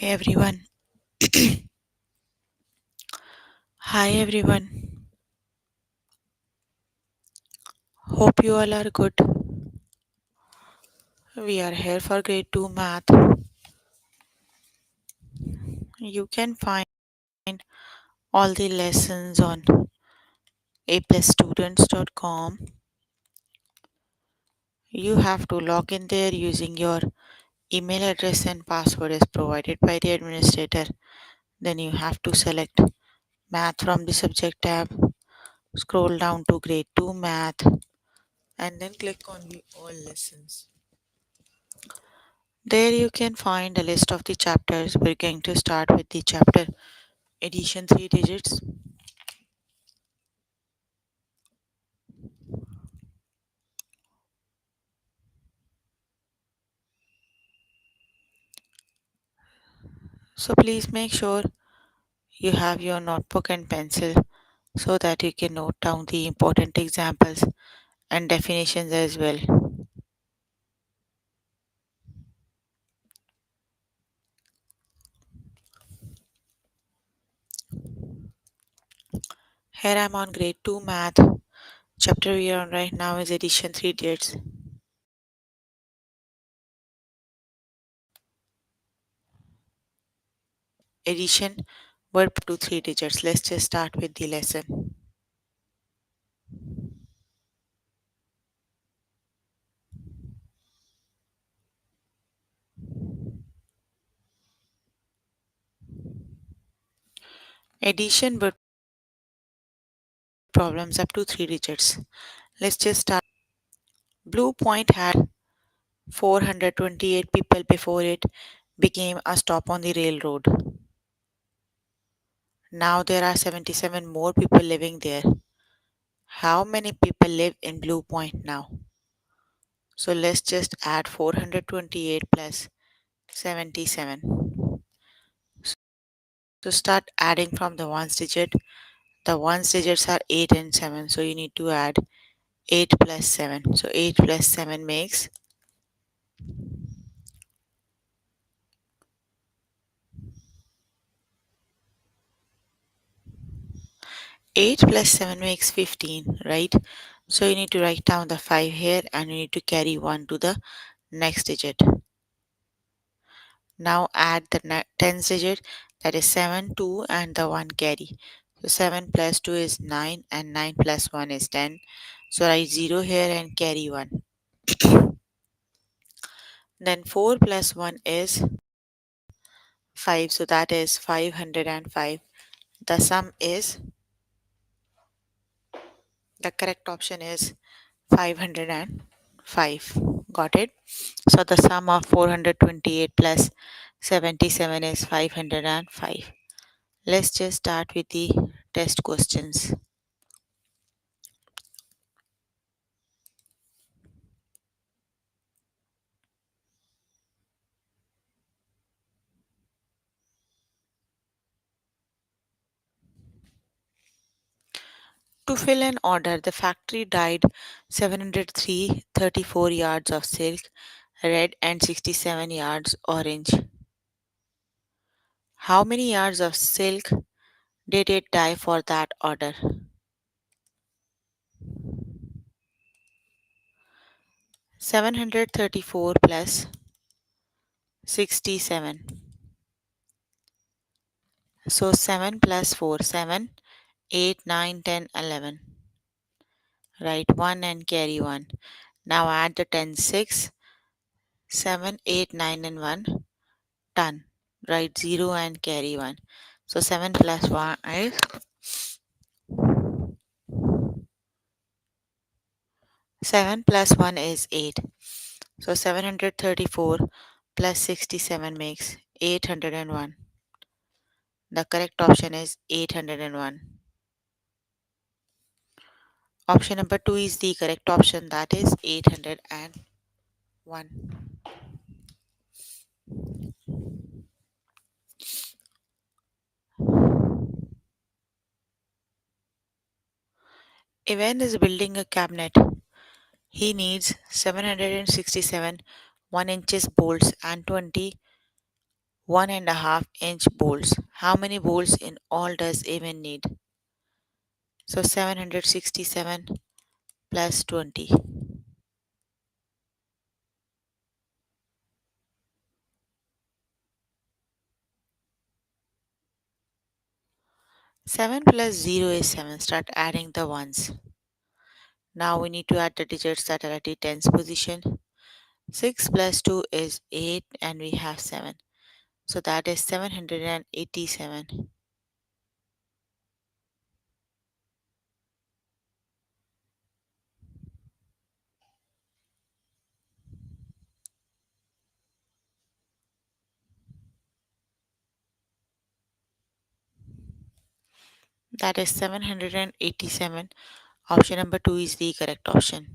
Hey everyone. Hi everyone. Hope you all are good. We are here for grade 2 math. You can find all the lessons on aplusstudents.com. You have to log in there using your email address and password as provided by the administrator. Then you have to select math from the subject tab, scroll down to grade 2 math and then click on the all lessons. There you can find a list of the chapters. We're going to start with the chapter addition 3 digits. So please make sure you have your notebook and pencil so that you can note down the important examples and definitions as well. Here I'm on grade 2 math. Chapter we are on right now is addition 3 digits. Addition verb to 3 digits. Let's just start with the lesson. Addition word problems up to 3 digits. Let's just start. Blue Point had 428 people before it became a stop on the railroad. Now there are 77 more people living there. How many people live in Blue Point now? So let's just add 428 plus 77. So start adding from the ones digit. The ones digits are 8 and 7. So you need to add 8 plus 7. So 8 plus 7 makes 8 plus 7 makes 15, right? So you need to write down the 5 here and you need to carry 1 to the next digit. Now add the tens digit, that is 7, 2 and the 1 carry. So 7 plus 2 is 9 and 9 plus 1 is 10. So write 0 here and carry 1. Then 4 plus 1 is 5. So that is 505. The sum is, the correct option is 505. Got it? So the sum of 428 plus 77 is 505. Let's just start with the test questions. To fill an order, the factory dyed 703.34 yards of silk red and 67 yards orange. How many yards of silk did it dye for that order? 734 plus 67. So 7 plus 4, 7, 8, 9, 10, 11. Write 1 and carry 1. Now add the 10, 6, 7, 8, 9 and 1. Done. Write 0 and carry 1. So 7 plus 1 is 7 plus 1 is 8. So 734 plus 67 makes 801. The correct option is 801. Option number 2 is the correct option, that is 801. Ivan is building a cabinet. He needs 767 1 inches bolts and 20 1.5 inch bolts. How many bolts in all does Amen need? So 767 plus 20. 7 plus 0 is 7. Start adding the ones. Now we need to add the digits that are at the tens position. 6 plus 2 is 8 and we have 7. So that is 787. That is 787. Option number 2 is the correct option.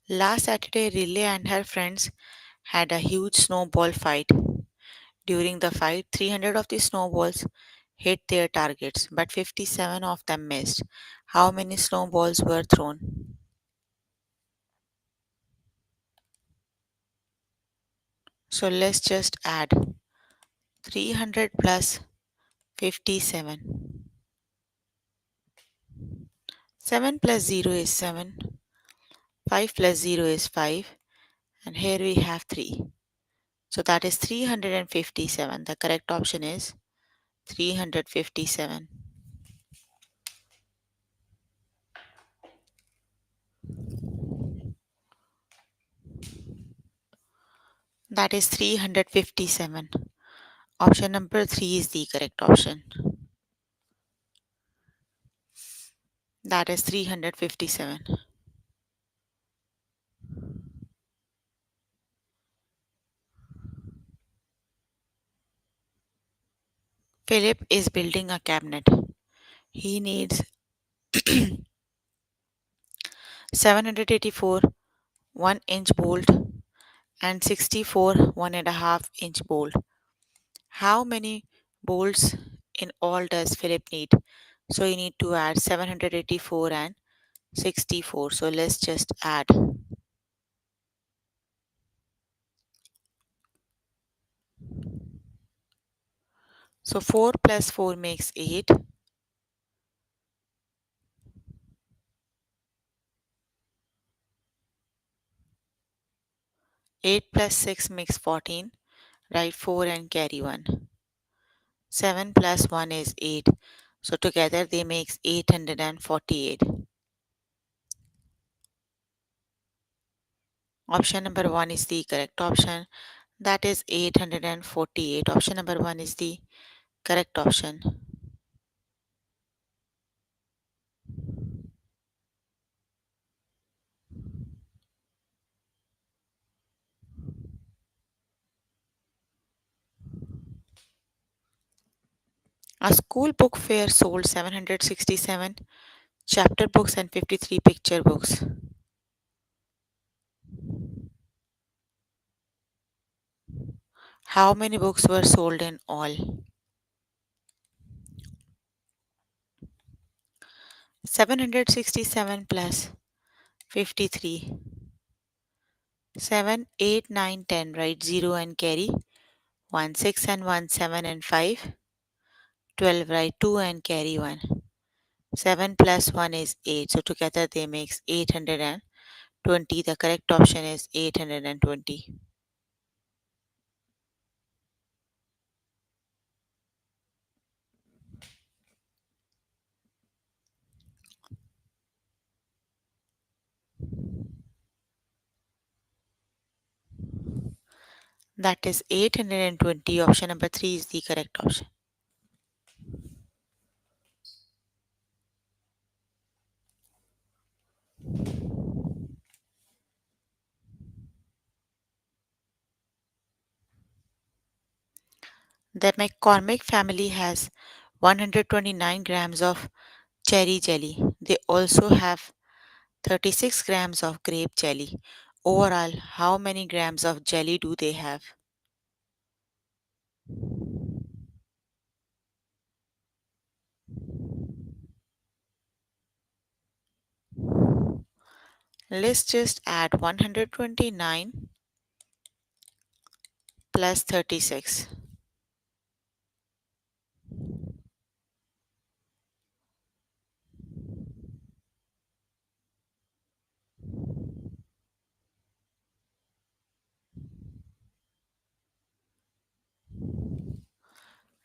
Last Saturday, Riley and her friends had a huge snowball fight. During the fight, 300 of the snowballs hit their targets, but 57 of them missed. How many snowballs were thrown? So let's just add 300 plus 57. 7 plus 0 is 7. 5 plus 0 is 5. And here we have 3. So that is 357. The correct option is 357. That is 357. Option number 3 is the correct option. That is 357. Philip is building a cabinet. He needs 784 1-inch bolt and 64 1.5-inch bolt. How many bolts in all does Philip need? So you need to add 784 and 64. So let's just add. So 4 plus 4 makes 8. 8 plus 6 makes 14. Write 4 and carry 1. 7 plus 1 is 8. So together they makes 848. Option number 1 is the correct option. That is 848. Option number 1 is the correct option. A school book fair sold 767 chapter books and 53 picture books. How many books were sold in all? 767 plus 53. 7, 8, 9, 10. Write 0 and carry 1, 6 and 1, 7 and 5. 12. Write 2 and carry 1. 7 plus 1 is 8. So together they makes 820. The correct option is 820. That is 820. Option number 3 is the correct option. The McCormick family has 129 grams of cherry jelly. They also have 36 grams of grape jelly. Overall, how many grams of jelly do they have? Let's just add 129 plus 36.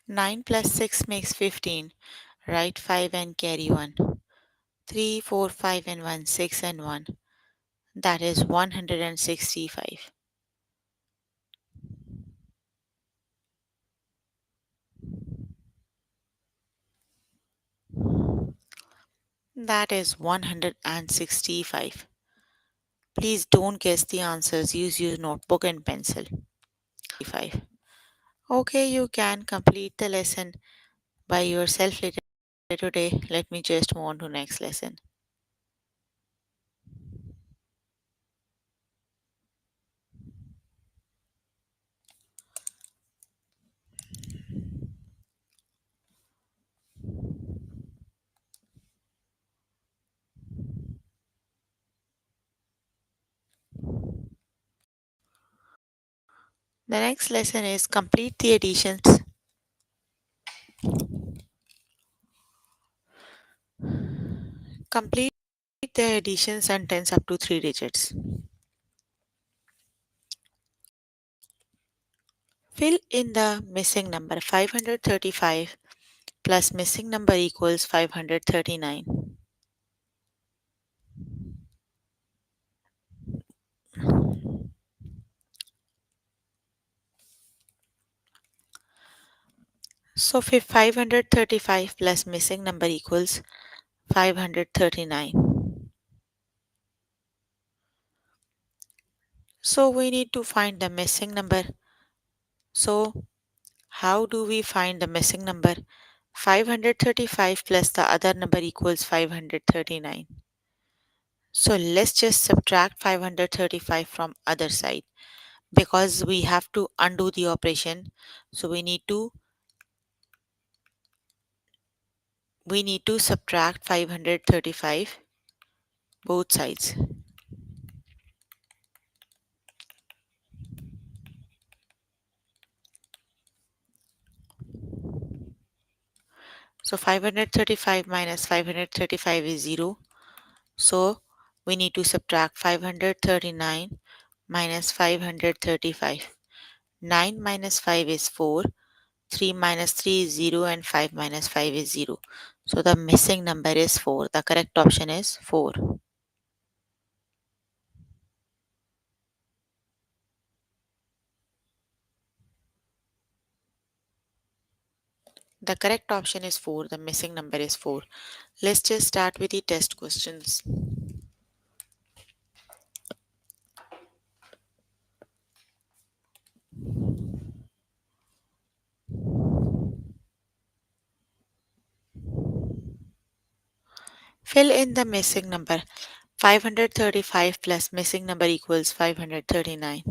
9 plus 6 makes 15. Write 5 and carry 1. 3, 4, 5 and 1, 6 and 1. That is 165. That is 165. Please don't guess the answers. Use your notebook and pencil. 5. Okay, you can complete the lesson by yourself later today. Let me just move on to next lesson. The next lesson is complete the additions. Complete the addition sentence up to 3 digits. Fill in the missing number. 535 plus missing number equals 539. So 535 plus missing number equals 539. So we need to find the missing number. So how do we find the missing number? 535 plus the other number equals 539. So let's just subtract 535 from other side because we have to undo the operation. So we need to subtract 535 both sides. So 535 minus 535 is 0. So we need to subtract 539 minus 535. 9 minus 5 is 4. 3 minus 3 is 0 and 5 minus 5 is 0. So the missing number is 4. The correct option is 4. The correct option is 4. The missing number is 4. Let's just start with the test questions. Fill in the missing number. 535 plus missing number equals 539.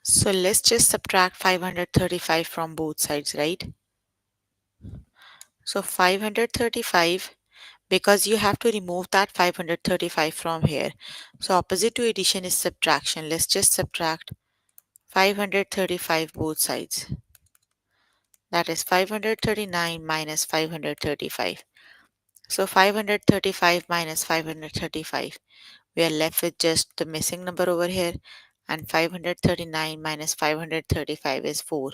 So let's just subtract 535 from both sides, right? So 535, because you have to remove that 535 from here. So opposite to addition is subtraction. Let's just subtract 535 both sides. That is 539 minus 535. So 535 minus 535. We are left with just the missing number over here, and 539 minus 535 is 4.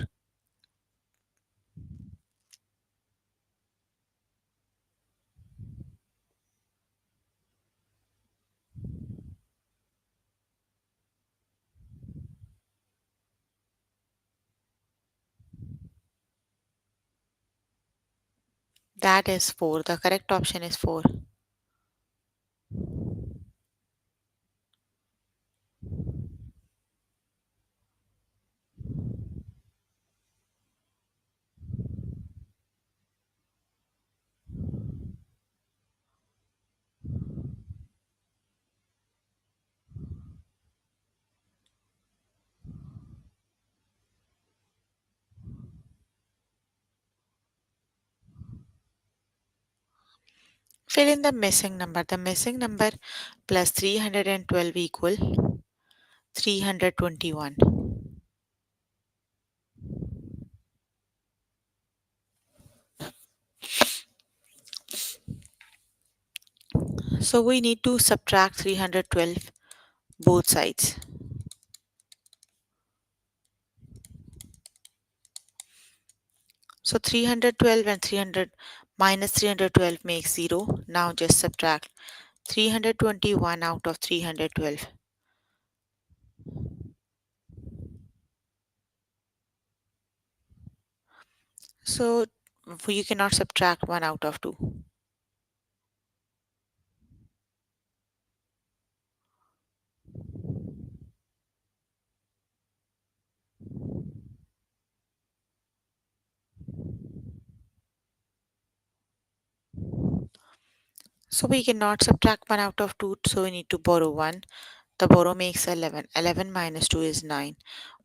That is 4. The correct option is 4. Fill in the missing number. The missing number plus 312 equal 321. So we need to subtract 312 both sides. So 312 and 300 minus 312 makes 0. Now just subtract 321 out of 312. So you cannot subtract 1 out of 2. So we cannot subtract 1 out of 2, so we need to borrow 1. The borrow makes 11. 11 minus 2 is 9.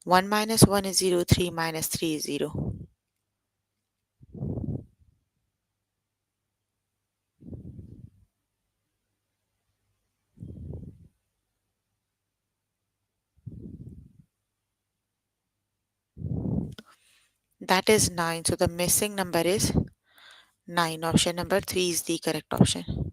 1 minus 1 is 0. 3 minus 3 is 0. That is 9. So the missing number is 9. Option number 3 is the correct option.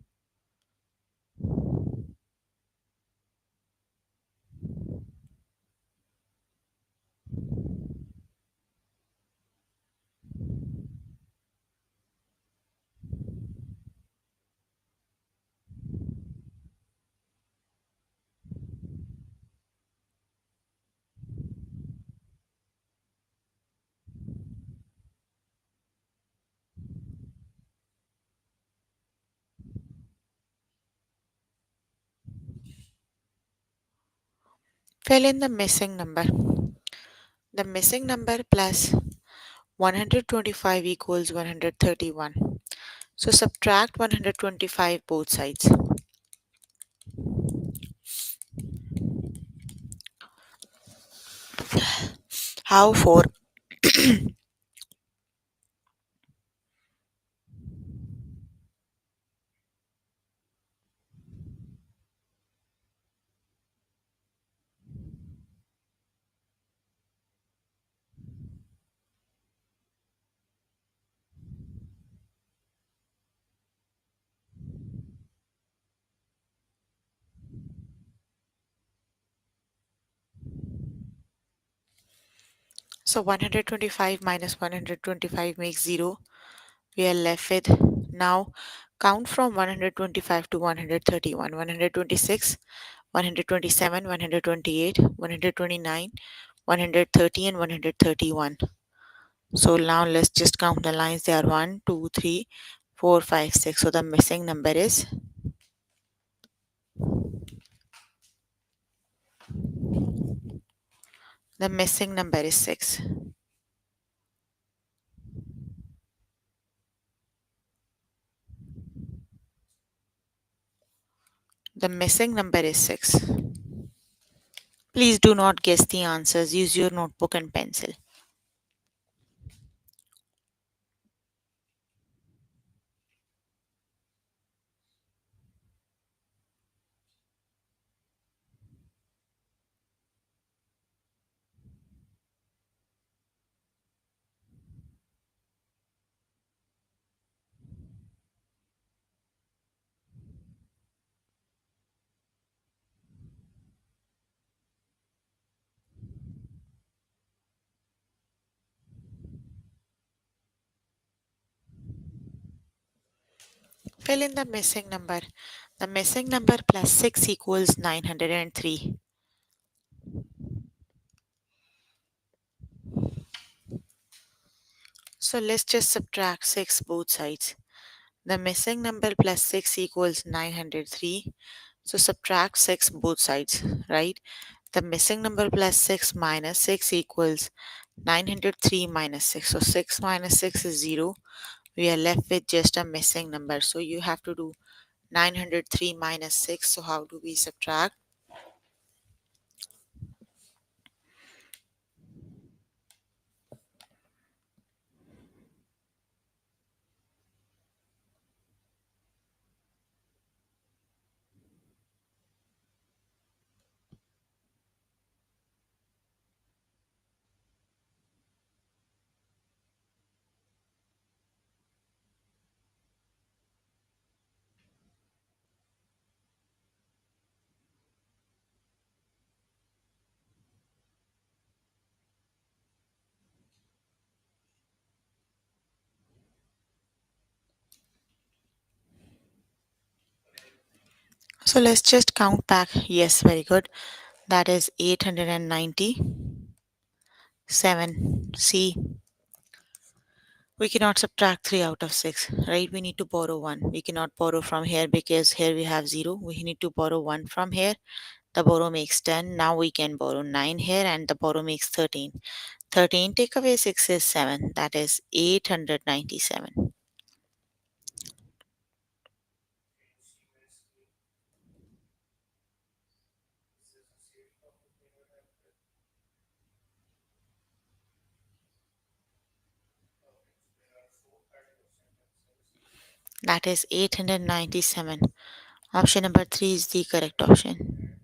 Fill in the missing number. The missing number plus 125 equals 131. So subtract 125 both sides. How for? So 125 minus 125 makes 0. We are left with now count from 125 to 131. 126, 127, 128, 129, 130 and 131. So now let's just count the lines. They are 1, 2, 3, 4, 5, 6. So the missing number is the missing number is 6. The missing number is 6. Please do not guess the answers. Use your notebook and pencil. Fill in the missing number. The missing number plus 6 equals 903. So let's just subtract 6 both sides. The missing number plus 6 equals 903. So subtract 6 both sides, right? The missing number plus 6 minus 6 equals 903 minus 6. So 6 minus 6 is 0. We are left with just a missing number. So you have to do 903 minus 6. So how do we subtract? So let's just count back. Yes, very good. That is 897. See, we cannot subtract 3 out of 6, right? We need to borrow 1. We cannot borrow from here because here we have 0. We need to borrow 1 from here. The borrow makes 10. Now we can borrow 9 here and the borrow makes 13. 13 take away 6 is 7. That is 897. That is 897. Option number 3 is the correct option.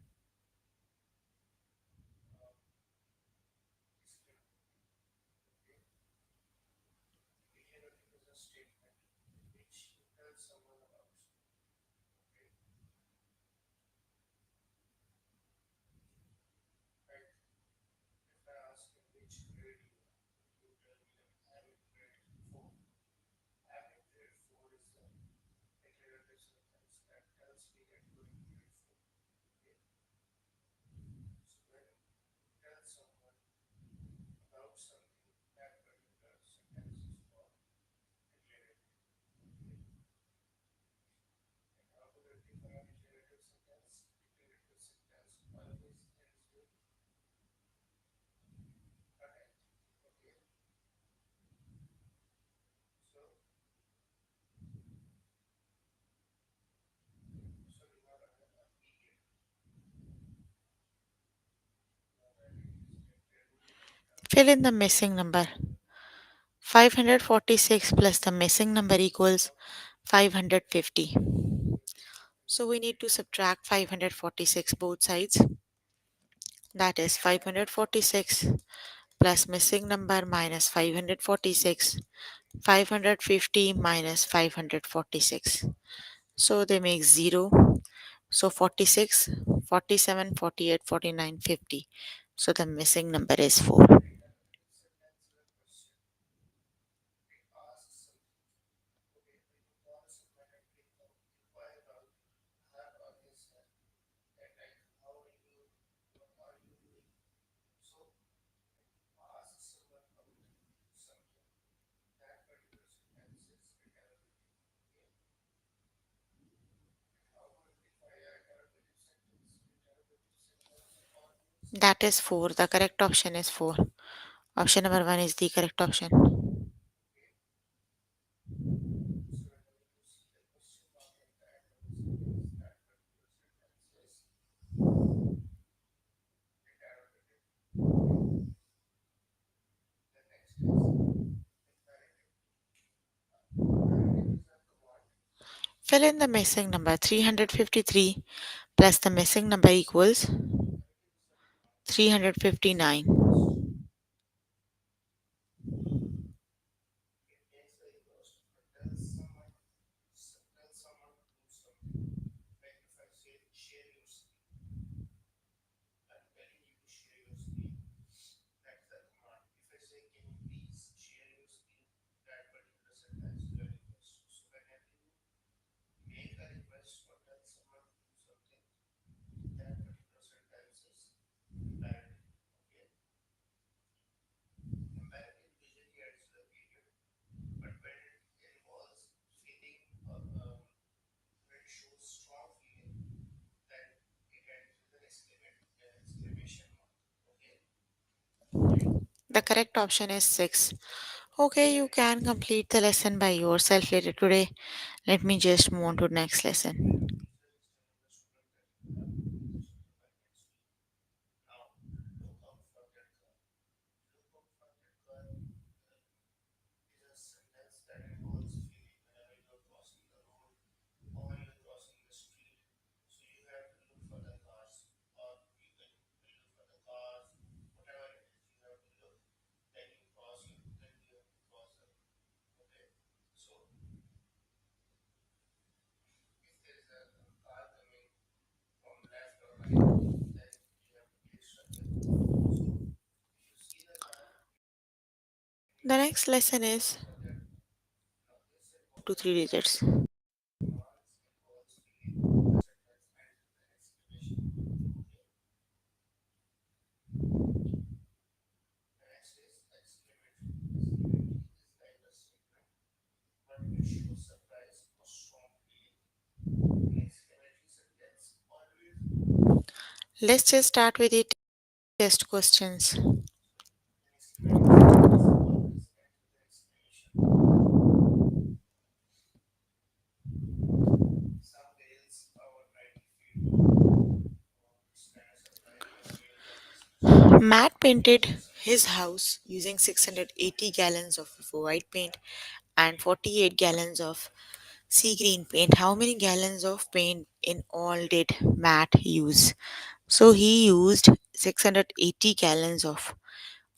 Fill in the missing number. 546 plus the missing number equals 550. So we need to subtract 546 both sides. That is 546 plus missing number minus 546. 550 minus 546. So they make 0. So 46, 47, 48, 49, 50. So the missing number is 4. That is 4. The correct option is 4. Option number 1 is the correct option. Fill in the missing number. 353 plus the missing number equals 359. The correct option is 6. Okay, you can complete the lesson by yourself later today. Let me just move on to next lesson. The next lesson is 2 3 digits. Let's just start with the test questions. Matt painted his house using 680 gallons of white paint and 48 gallons of sea green paint. How many gallons of paint in all did Matt use? So he used 680 gallons of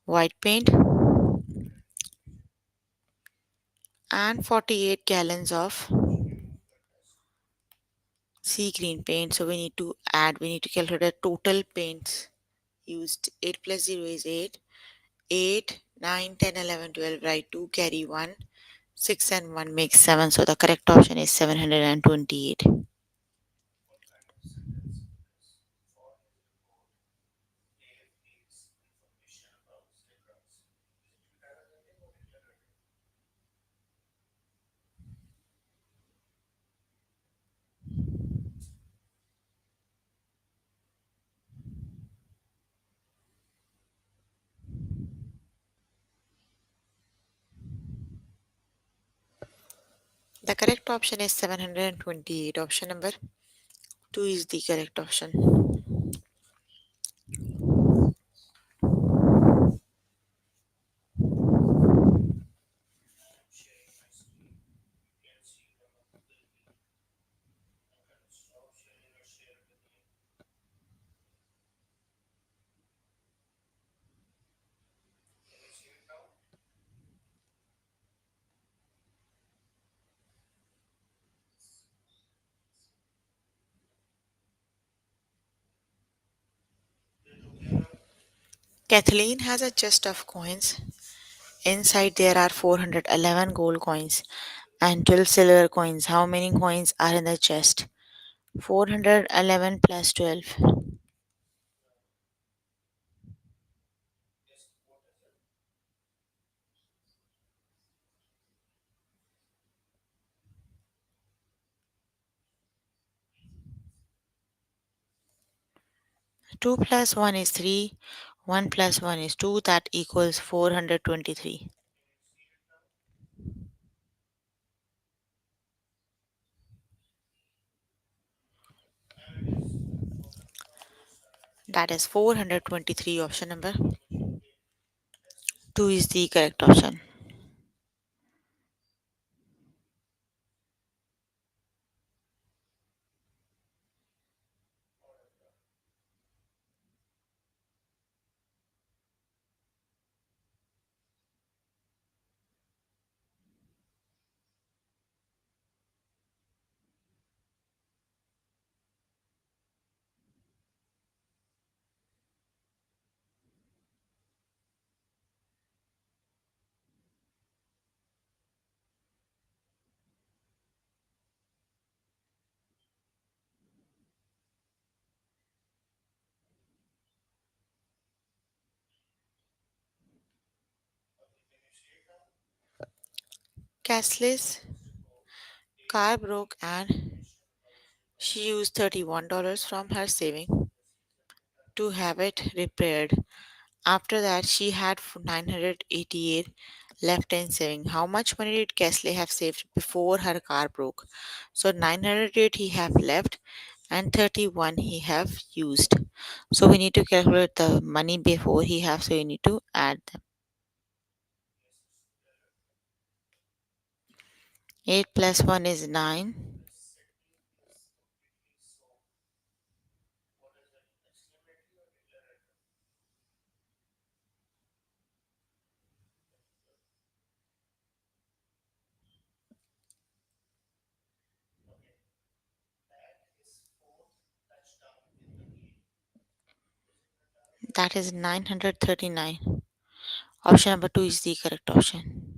white paint and 48 gallons of sea green paint. So we need to calculate the total paints used. 8 plus 0 is 8. 8, 9, 10, 11, 12. Write 2, carry 1. 6 and 1 makes 7. So the correct option is 728. The correct option is 728. Option number 2 is the correct option. Kathleen has a chest of coins. Inside there are 411 gold coins and 12 silver coins. How many coins are in the chest? 411 plus 12. 2 plus 1 is 3. 1 plus 1 is 2. That equals 423. That is 423. Option number 2 is the correct option. Casley's car broke and she used $31 from her saving to have it repaired. After that, she had 988 left in saving. How much money did Kesley have saved before her car broke? So 908 he have left and 31 he have used. So we need to calculate the money before he have. So we need to add them. 8 plus 1 is 9. That is 939. Option number 2 is the correct option.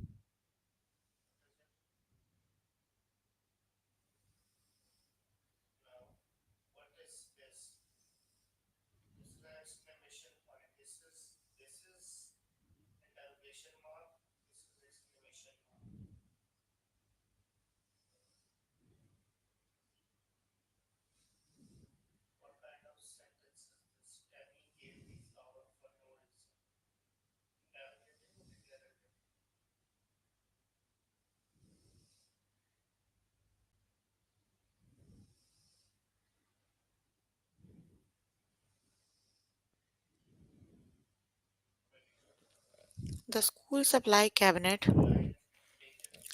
The school supply cabinet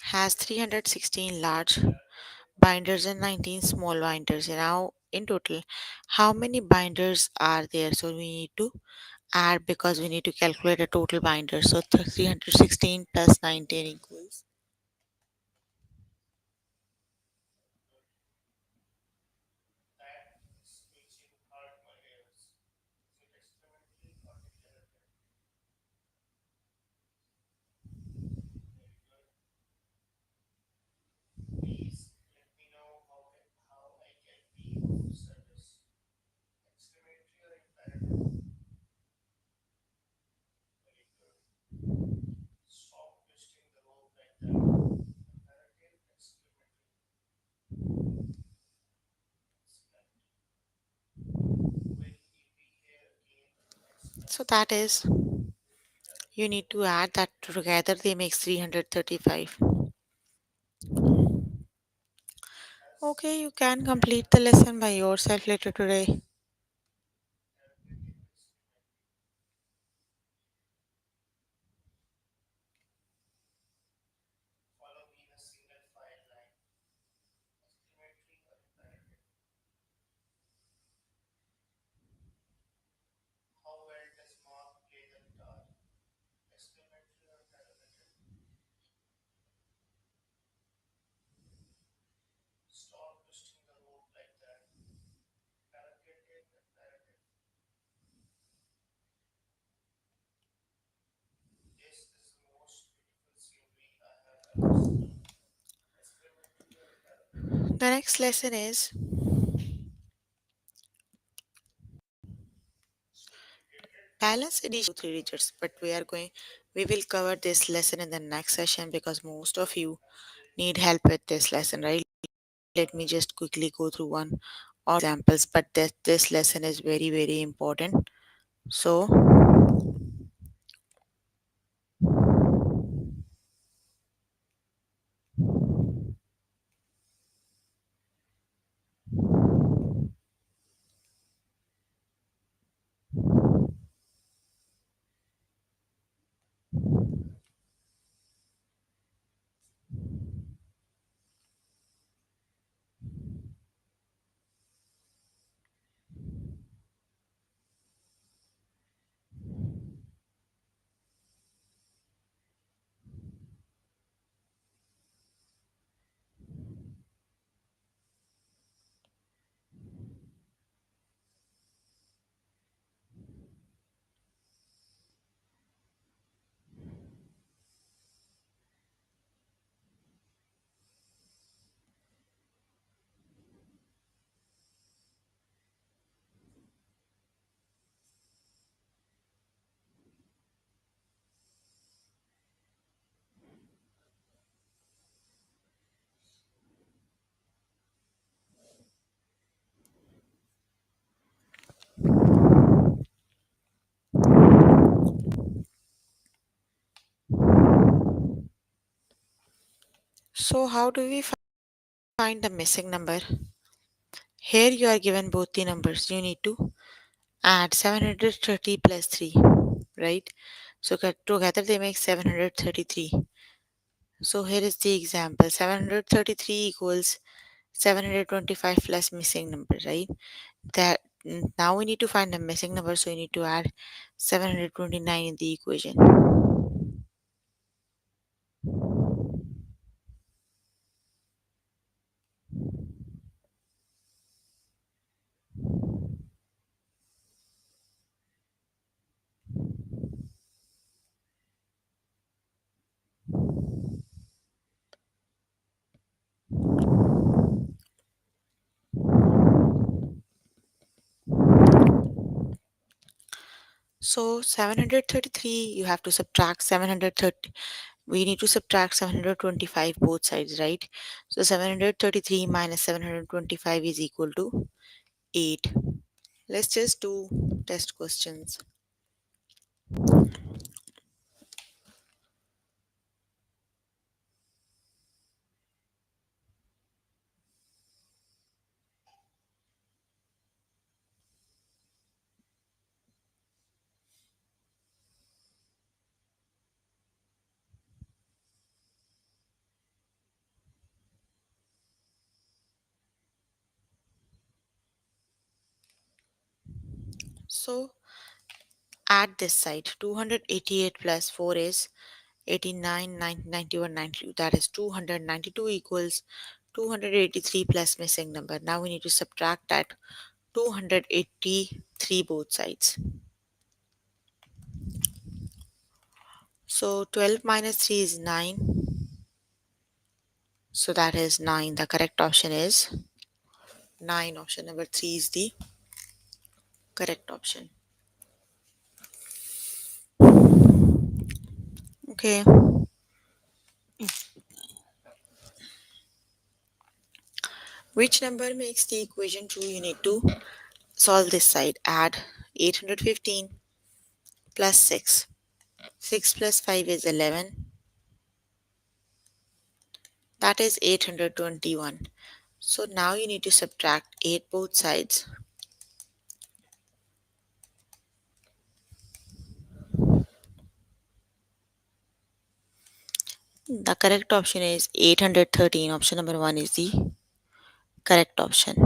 has 316 large binders and 19 small binders. Now, in total, how many binders are there? So, we need to add because we need to calculate a total binder. So, 316 plus 19 equals. So, that is, you need to add that together, they make 335. Okay, you can complete the lesson by yourself later today. The next lesson is balance addition to three digits, but we will cover this lesson in the next session because most of you need help with this lesson, right? Let me just quickly go through one or examples, but this lesson is very, very important. So, so how do we find the missing number? Here you are given both the numbers. You need to add 730 plus 3, right? So together they make 733. So here is the example. 733 equals 725 plus missing number, right? That now we need to find the missing number, so we need to add 729 in the equation. So 733, you have to subtract 730. We need to subtract 725 both sides, right? So 733 minus 725 is equal to 8. Let's just do test questions. So add this side. 288 plus 4 is 89, 90, 91, 92. That is 292 equals 283 plus missing number. Now we need to subtract that 283 both sides. So 12 minus 3 is 9. So that is 9. The correct option is 9. Option number 3 is the correct option. Okay. Which number makes the equation true? You need to solve this side. Add 815 plus 6. 6 plus 5 is 11. That is 821. So now you need to subtract 8 both sides. The correct option is 813. Option number 1 is the correct option.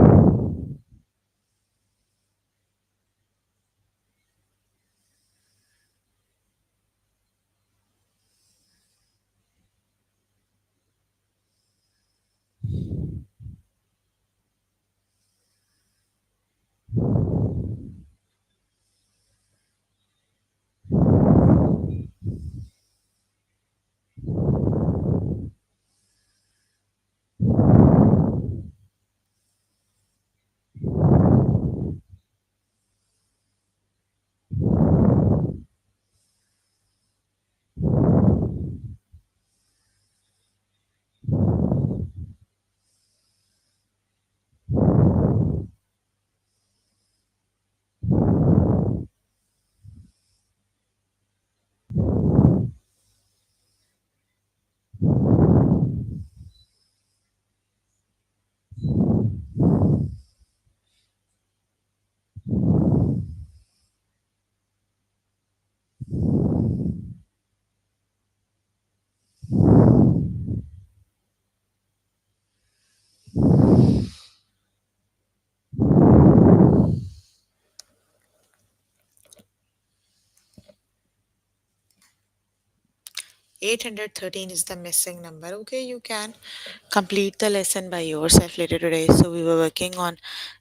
$813 is the missing number. Okay, you can complete the lesson by yourself later today. So we were working on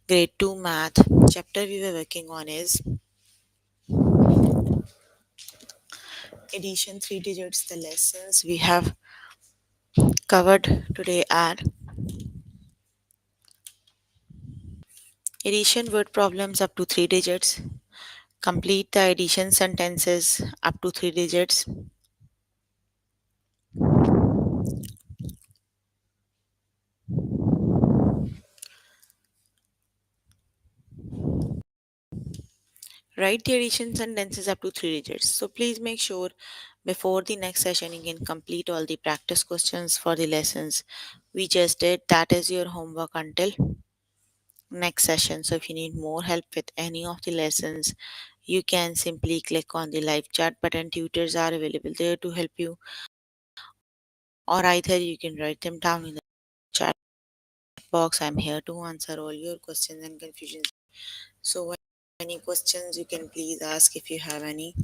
grade 2 math. Chapter we were working on is addition 3 digits. The lessons we have covered today are addition word problems up to 3 digits. Complete the addition sentences up to 3 digits. Write the addition sentences up to 3 digits. So please make sure before the next session you can complete all the practice questions for the lessons we just did. That is your homework until next session. So if you need more help with any of the lessons, you can simply click on the live chat button. Tutors are available there to help you, or either you can write them down in the chat box. I'm here to answer all your questions and confusions. So any questions you can please ask if you have any.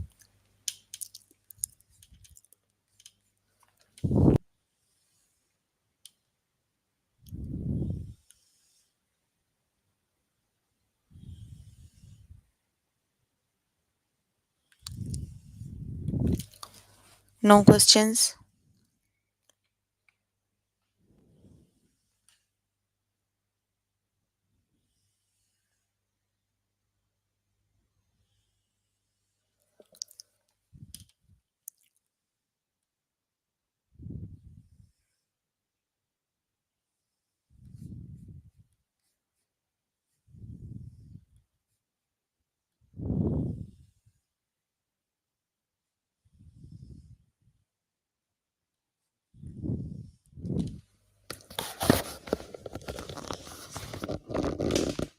No questions?